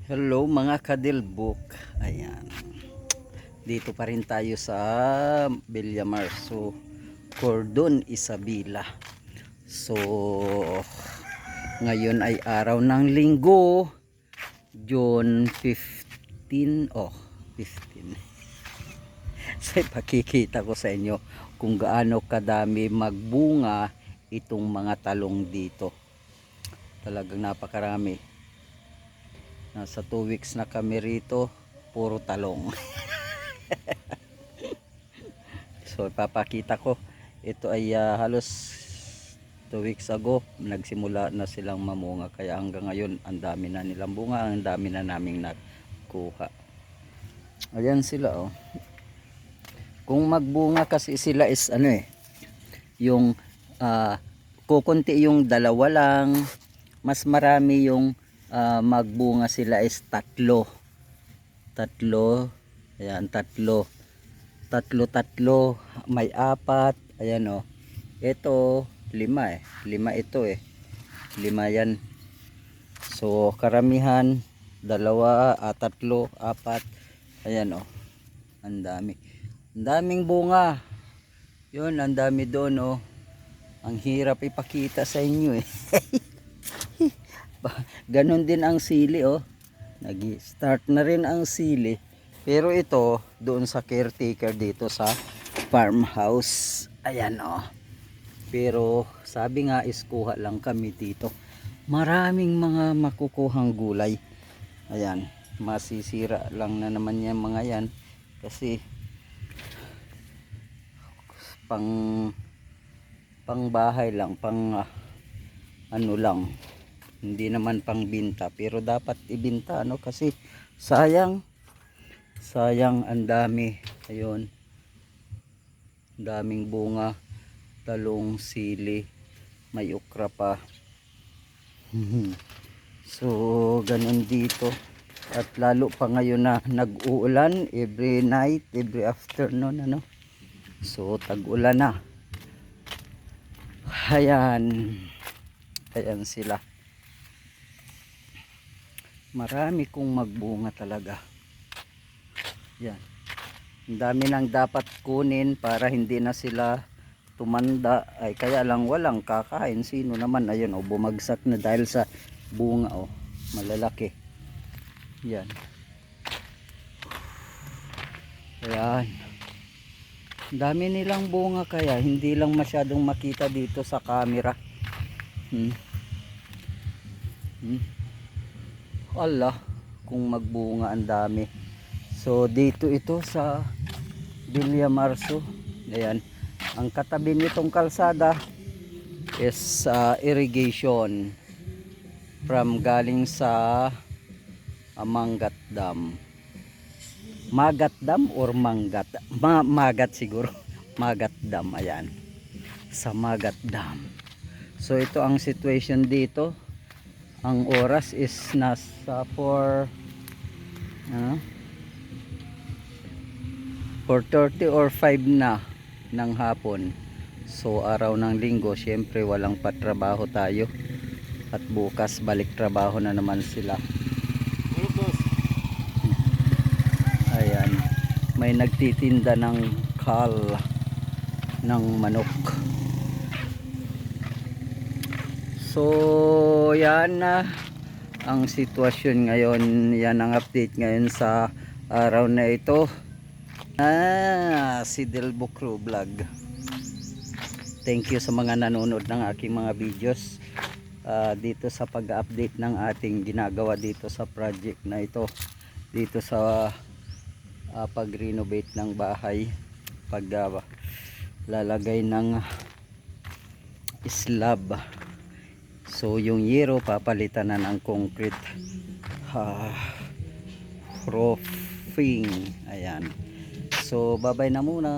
Hello mga kadilbok. Ayan. Dito pa rin tayo sa Villamar. So, Cordon Isabela. So, ngayon ay araw ng Linggo, June 15. Oh, 15. So, ipakikita ko sa inyo kung gaano kadami magbunga itong mga talong dito. Talagang napakarami. Nasa 2 weeks na kami rito, puro talong. So ipapakita ko, ito ay halos 2 weeks ago nagsimula na silang mamunga, kaya hanggang ngayon ang dami na nilang bunga, ang dami na naming nakuha. Ayan sila oh. Kung magbunga kasi sila is yung kukunti yung dalawa lang, mas marami yung magbunga sila is tatlo, ayan, tatlo, may apat, ayan o, ito lima ito 5 yan. So karamihan dalawa, tatlo, apat, ayan o, ang daming bunga yun, ang dami doon o. Ang hirap ipakita sa inyo Ganon din ang sili oh. Nag-start na rin ang sili. Pero ito doon sa caretaker dito sa farmhouse. Ayan oh. Pero sabi nga is kuha lang kami dito. Maraming mga makukuhang gulay. Ayan, masisira lang na naman yan mga yan kasi pang bahay lang, ano lang, hindi naman pang binta, pero dapat ibinta kasi sayang ang dami. Ayun, daming bunga, talong, sili, may okra pa. So ganun dito, at lalo pa ngayon na nag-uulan every night, every afternoon so tag-ulan na. Ayan sila. Marami kong magbunga talaga. Yan. Ang dami nang dapat kunin para hindi na sila tumanda. Ay kaya lang walang kakain. Sino naman? Ayun oh, bumagsak na dahil sa bunga oh. Malalaki. Yan. Ayan. Ang dami nilang bunga kaya hindi lang masyadong makita dito sa camera. Allah, kung magbunga ang dami. So dito ito sa Villamar. Ayan, ang katabi nitong kalsada is irrigation from galing sa Mangat Dam. Magat Dam or Mangat? Magat siguro. Magat Dam, ayan. Sa Magat Dam. So ito ang situation dito. Ang oras is nasa 4:30 or 5 na ng hapon. So araw ng Linggo, syempre walang patrabaho tayo. At bukas balik trabaho na naman sila. Ayan, may nagtitinda ng kal ng manok. So yan ang sitwasyon ngayon. Yan ang update ngayon sa araw na ito. Si Delbo Crew Vlog. Thank you sa mga nanonood ng aking mga videos dito sa pag-update ng ating ginagawa dito sa project na ito, dito sa pag-renovate ng bahay, lalagay ng slab. So yung yero papalitan na ng concrete roofing. Ayan. So bye bye na muna.